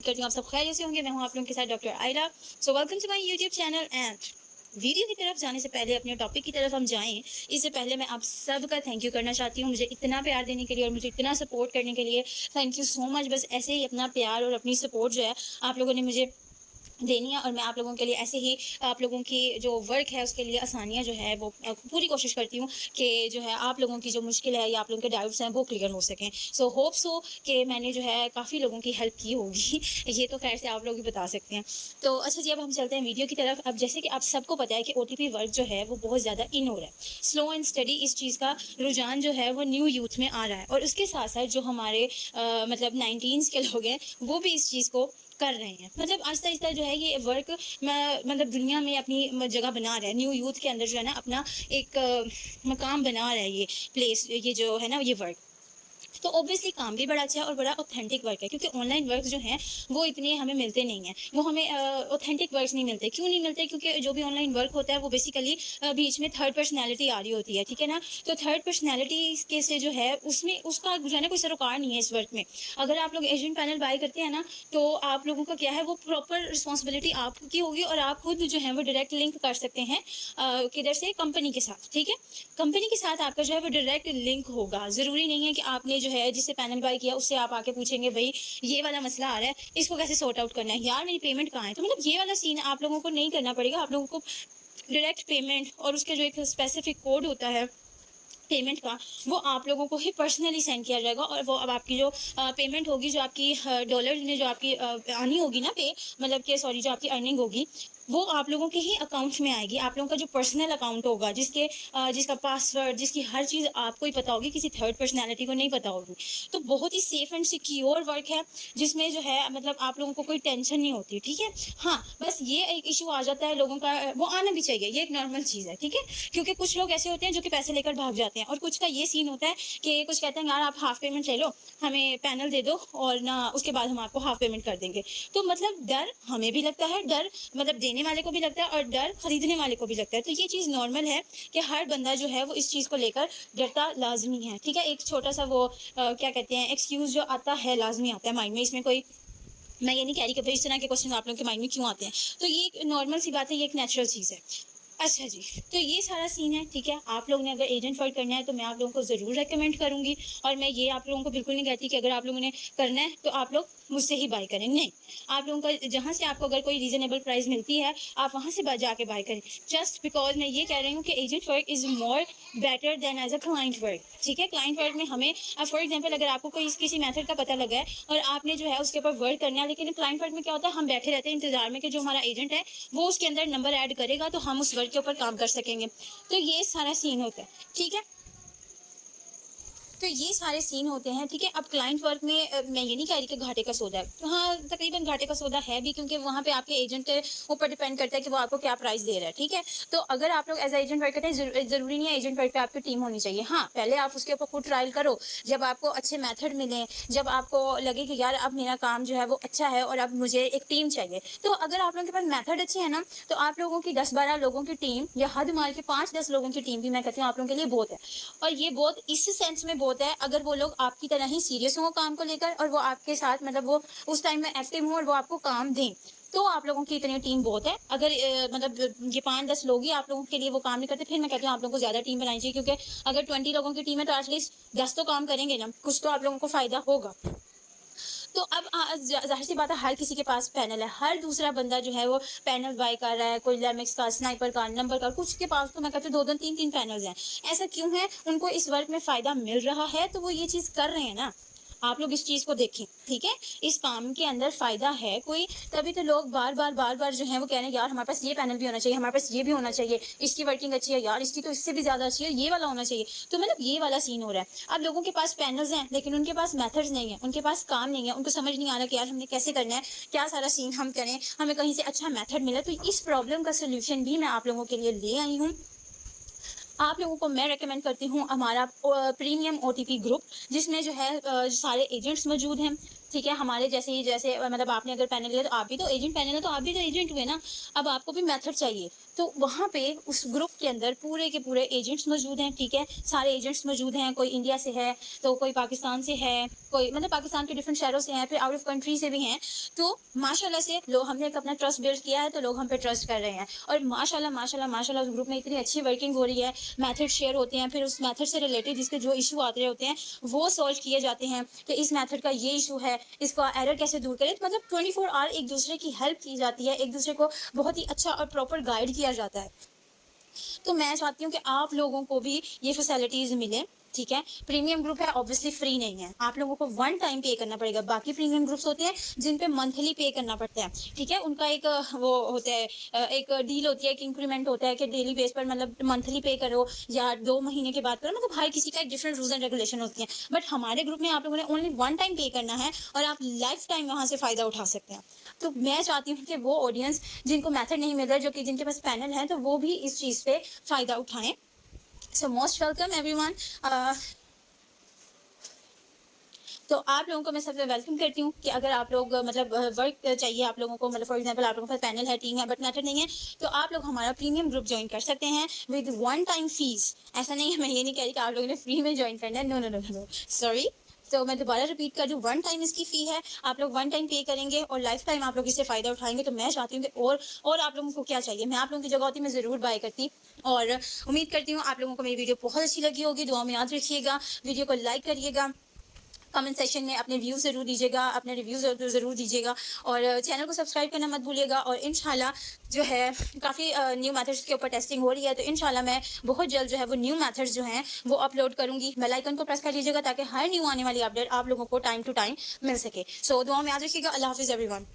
करती हूँ आप सब खैरियत से होंगे। मैं हूँ आप लोगों के साथ doctor Aira. So welcome to my YouTube channel. And video की तरफ जाने से पहले, अपने टॉपिक की तरफ हम जाएं, इससे पहले मैं आप सबका थैंक यू करना चाहती हूँ, मुझे इतना प्यार देने के लिए और मुझे इतना सपोर्ट करने के लिए। Thank you so much. बस ऐसे ही अपना प्यार और अपनी सपोर्ट जो है आप लोगों ने मुझे देनी है, और मैं आप लोगों के लिए ऐसे ही आप लोगों की जो वर्क है उसके लिए आसानियाँ जो है वो पूरी कोशिश करती हूँ कि जो है आप लोगों की जो मुश्किल है या आप लोगों के डाउट्स हैं वो क्लियर हो सकें। सो होप सो कि मैंने जो है काफ़ी लोगों की हेल्प की होगी। ये तो खैर से आप लोग ही बता सकते हैं। तो अच्छा जी, अब हम चलते हैं वीडियो की तरफ। अब जैसे कि आप सबको पता है कि ओटीपी वर्क जो है वो बहुत ज़्यादा इन हो रहा है, स्लो एंड स्टडी इस चीज़ का रुझान जो है वो न्यू यूथ में आ रहा है, और उसके साथ साथ जो हमारे मतलब 19s के लोग हैं वो भी इस चीज़ को कर रहे हैं। मतलब आहिस्ता-आहिस्ता जो है ये वर्क मैं मतलब दुनिया में अपनी जगह बना रहा है। न्यू यूथ के अंदर जो है ना अपना एक मकाम बना रहा है ये प्लेस, ये जो है ना ये वर्क। तो ऑब्वियसली काम भी बड़ा अच्छा है और बड़ा ऑथेंटिक वर्क है, क्योंकि ऑनलाइन वर्क जो हैं वो इतने हमें मिलते नहीं हैं, वो हमें ऑथेंटिक वर्क्स नहीं मिलते। क्यों नहीं मिलते? क्योंकि जो भी ऑनलाइन वर्क होता है वो बेसिकली बीच में थर्ड पर्सनैलिटी आ रही होती है, ठीक है ना। तो थर्ड पर्सनैलिटी के से जो है उसमें उसका जो है ना कोई सरोकार नहीं है इस वर्क में। अगर आप लोग एजेंट पैनल बाय करते हैं ना, तो आप लोगों का क्या है, वो प्रॉपर रिस्पॉन्सिबिलिटी आपकी होगी, और आप खुद जो है वो डायरेक्ट लिंक कर सकते हैं किधर से, कंपनी के साथ, ठीक है। कंपनी के साथ आपका जो है वो डायरेक्ट लिंक होगा। ज़रूरी नहीं है कि आपने जो है जिससे पैनल बाय किया उससे आप आके पूछेंगे भाई ये वाला मसला आ रहा है, इसको कैसे सॉर्ट आउट करना है, यार मेरी पेमेंट कहाँ है। तो मतलब ये वाला सीन आप लोगों को नहीं करना पड़ेगा। आप लोगों को डायरेक्ट पेमेंट और उसके जो एक स्पेसिफिक कोड होता है पेमेंट का, वो आप लोगों को ही पर्सनली सेंड किया जाएगा, और वो अब आपकी जो पेमेंट होगी, जो आपकी डॉलर में जो आपकी आनी होगी ना पे, मतलब कि सॉरी जो आपकी अर्निंग होगी वो आप लोगों के ही अकाउंट में आएगी। आप लोगों का जो पर्सनल अकाउंट होगा, जिसका पासवर्ड, जिसकी हर चीज़ आपको ही पता होगी, किसी थर्ड पर्सनैलिटी को नहीं पता होगी। तो बहुत ही सेफ एंड सिक्योर वर्क है, जिसमें जो है मतलब आप लोगों को कोई टेंशन नहीं होती, ठीक है। हाँ, बस ये एक इशू आ जाता है लोगों का, वो आना भी चाहिए, ये एक नॉर्मल चीज़ है, ठीक है। क्योंकि कुछ लोग ऐसे होते हैं जो कि पैसे लेकर भाग जाते हैं, और कुछ का ये सीन होता है कि कुछ कहते हैं यार आप हाफ पेमेंट ले लो, हमें पैनल दे दो, और ना उसके बाद हम आपको हाफ पेमेंट कर देंगे। तो मतलब डर हमें भी लगता है, डर मतलब देने वाले को भी लगता है, और डर खरीदने वाले को भी लगता है। तो ये चीज़ नॉर्मल है कि हर बंदा जो है वो इस चीज़ को लेकर डरता लाजमी है, ठीक है। एक छोटा सा वो क्या कहते हैं एक्सक्यूज़ जो आता है, लाजमी आता है माइंड में। इसमें कोई, मैं ये नहीं कह रही कि भाई इस तरह के क्वेश्चन आप लोगों के माइंड में क्यों आते हैं। तो ये एक नॉर्मल सी बात है, ये एक नेचुरल चीज़ है। अच्छा जी, तो ये सारा सीन है, ठीक है। आप लोग ने अगर एजेंट वर्क करना है तो मैं आप लोगों को ज़रूर रेकमेंड करूँगी, और मैं ये आप लोगों को बिल्कुल नहीं कहती कि अगर आप लोगों ने करना है तो आप लोग मुझसे ही बाय करें, नहीं। आप लोगों का जहाँ से आपको अगर कोई रीज़नेबल प्राइस मिलती है, आप वहाँ से जाके बाय करें। जस्ट बिकॉज़ मैं ये कह रही हूँ कि agent work is more better than as a client work, ठीक है। क्लाइंट वर्क में हमें फॉर एग्जांपल अगर आपको कोई किसी मेथड का पता लगा है और आपने जो है उसके ऊपर वर्क करना है, लेकिन क्लाइंट वर्क में क्या होता है, हम बैठे रहते हैं इंतज़ार में कि जो हमारा एजेंट है वो उसके अंदर नंबर ऐड करेगा तो हम उस वर्क के ऊपर काम कर सकेंगे। तो ये सारा सीन होता है, ठीक है। तो ये सारे सीन होते हैं, ठीक है। अब क्लाइंट वर्क में मैं ये नहीं कह रही कि घाटे का सौदा है। तो हाँ, तकरीबन घाटे का सौदा है भी, क्योंकि वहाँ पे आपके एजेंट के ऊपर डिपेंड करता है कि वो आपको क्या प्राइस दे रहा है, ठीक है। तो अगर आप लोग एज एजेंट वर्क करते हैं, ज़रूरी नहीं है एजेंट वर्क पे आपकी टीम होनी चाहिए। हाँ, पहले आप उसके ऊपर खुद ट्रायल करो। जब आपको अच्छे मेथड मिलें, जब आपको लगे कि यार अब मेरा काम जो है वो अच्छा है और अब मुझे एक टीम चाहिए, तो अगर आप लोगों के पास मेथड अच्छे हैं ना, तो आप लोगों की 10-12 लोगों की टीम, या हद मार के 5-10 लोगों की टीम भी मैं कहती हूँ आप लोगों के लिए बहुत है। और ये बहुत इस सेंस में बहुत है, अगर वो लोग आपकी तरह ही सीरियस हों काम को लेकर, और वो आपके साथ मतलब वो उस टाइम में एक्टिव हों और वो आपको काम दें, तो आप लोगों की इतनी टीम बहुत है। अगर मतलब ये 5-10 लोग ही आप लोगों के लिए वो काम नहीं करते, फिर मैं कहती हूँ आप लोगों को ज़्यादा टीम बनानी चाहिए, क्योंकि अगर 20 लोगों की टीम है तो एटलीस्ट 10 तो काम करेंगे ना, कुछ तो आप लोगों को फ़ायदा होगा। तो अब ज़ाहिर सी बात है, हर किसी के पास पैनल है, हर दूसरा बंदा जो है वो पैनल बाय कर रहा है, कोई लेमिक्स का, स्नाइपर का, नंबर का, कुछ के पास तो मैं कहती हूँ 2-2 3-3 पैनल्स हैं। ऐसा क्यों है? उनको इस वर्क में फ़ायदा मिल रहा है तो वो ये चीज़ कर रहे हैं ना। आप लोग इस चीज़ को देखें, ठीक है? इस काम के अंदर फ़ायदा है कोई, तभी तो लोग बार-बार जो है वो कह रहे हैं यार हमारे पास ये पैनल भी होना चाहिए, हमारे पास ये भी होना चाहिए, इसकी वर्किंग अच्छी है यार, इसकी तो इससे भी ज़्यादा अच्छी है, ये वाला होना चाहिए। तो मतलब ये वाला सीन हो रहा है। अब लोगों के पास पैनल्स हैं, लेकिन उनके पास मेथड्स नहीं है, उनके पास काम नहीं है, उनको समझ नहीं आ रहा कि यार हमने कैसे करना है, क्या सारा सीन हम करें, हमें कहीं से अच्छा मेथड मिले। तो इस प्रॉब्लम का सॉल्यूशन भी मैं आप लोगों के लिए ले आई हूँ। आप लोगों को मैं रेकमेंड करती हूँ हमारा प्रीमियम ओटीपी ग्रुप, जिसमें जो है सारे एजेंट्स मौजूद हैं, ठीक है, हमारे जैसे ही जैसे मतलब आपने अगर पैनल लिया तो आप भी तो एजेंट, पैनल है तो आप भी तो एजेंट हुए ना। अब आपको भी मेथड चाहिए। तो वहाँ पे उस ग्रुप के अंदर पूरे के पूरे एजेंट्स मौजूद हैं, ठीक है? सारे एजेंट्स मौजूद हैं, कोई इंडिया से है, तो कोई पाकिस्तान से है, कोई मतलब पाकिस्तान के डिफरेंट शहरों से हैं, फिर आउट ऑफ कंट्री से भी हैं। तो माशाल्लाह से लोग हमने एक अपना ट्रस्ट बिल्ड किया है, तो लोग हम पे ट्रस्ट कर रहे हैं। और माशाल्लाह, माशाल्लाह, माशाल्लाह उस ग्रुप में इतनी अच्छी वर्किंग हो रही है, मेथड शेयर होते हैं, फिर उस मेथड से रिलेटेड जिसके जो इश्यू आते होते हैं, वो सॉल्व किए जाते हैं कि इस मेथड का ये इशू है, इसका एरर कैसे दूर करें। तो मतलब 24 आवर एक दूसरे की हेल्प की जाती है, एक दूसरे को बहुत ही अच्छा और प्रॉपर गाइड किया जाता है। तो मैं चाहती हूँ कि आप लोगों को भी ये फैसिलिटीज़ मिलें, ठीक है? प्रीमियम ग्रुप है, ऑब्वियसली फ्री नहीं है, आप लोगों को वन टाइम पे करना पड़ेगा। बाकी प्रीमियम ग्रुप्स होते हैं जिन पे मंथली पे करना पड़ता है, ठीक है? उनका एक वो होता है, एक डील होती है, एक इंक्रीमेंट होता है कि डेली बेस पर मतलब मंथली पे करो या 2 महीने के बाद करो, मतलब हर किसी का एक डिफरेंट रूल्स एंड रेगुलेशन होती हैं। बट हमारे ग्रुप में आप लोगों ने ओनली वन टाइम पे करना है और आप लाइफ टाइम वहाँ से फ़ायदा उठा सकते हैं। तो मैं चाहती हूँ कि वो ऑडियंस जिनको मेथड नहीं मिल रहा है, जो कि जिनके पास पैनल है, तो वो भी इस चीज़ पे फ़ायदा उठाएँ। So most welcome everyone. तो आप लोगों को मैं सबसे वेलकम करती हूँ कि अगर आप लोग मतलब वर्क चाहिए आप लोगों को, मतलब फॉर एग्जांपल आप लोगों के पास पैनल है, टीम है, बट मेथड नहीं है, तो आप लोग हमारा प्रीमियम ग्रुप ज्वाइन कर सकते हैं विद वन टाइम फीस। ऐसा नहीं है, मैं ये नहीं कह रही कि आप लोगों ने फ्री में ज्वाइन करना है, no no no no, sorry. तो मैं दोबारा रिपीट कर दूँ, वन टाइम इसकी फ़ी है, आप लोग वन टाइम पे करेंगे और लाइफ टाइम आप लोग इससे फ़ायदा उठाएंगे। तो मैं चाहती हूँ कि और आप लोगों को क्या चाहिए, मैं आप लोगों की जगह होती मैं ज़रूर बाय करती। और उम्मीद करती हूँ आप लोगों को मेरी वीडियो बहुत अच्छी लगी होगी। दुआ में याद रखिएगा, वीडियो को लाइक करिएगा, कमेंट सेक्शन में अपने व्यू ज़रूर दीजिएगा, अपने रिव्यू ज़रूर दीजिएगा, और चैनल को सब्सक्राइब करना मत भूलिएगा। और इंशाल्लाह जो है काफ़ी न्यू मेथड्स के ऊपर टेस्टिंग हो रही है, तो इंशाल्लाह मैं बहुत जल्द जो है वो न्यू मेथड्स जो हैं वो अपलोड करूँगी। बेल आइकन को प्रेस कर लीजिएगा ताकि हर न्यू आने वाली अपडेट आप लोगों को टाइम टू टाइम मिल सके। सो दुआ में याद रखिएगा। अल्लाह हाफिज़ एवरीवन।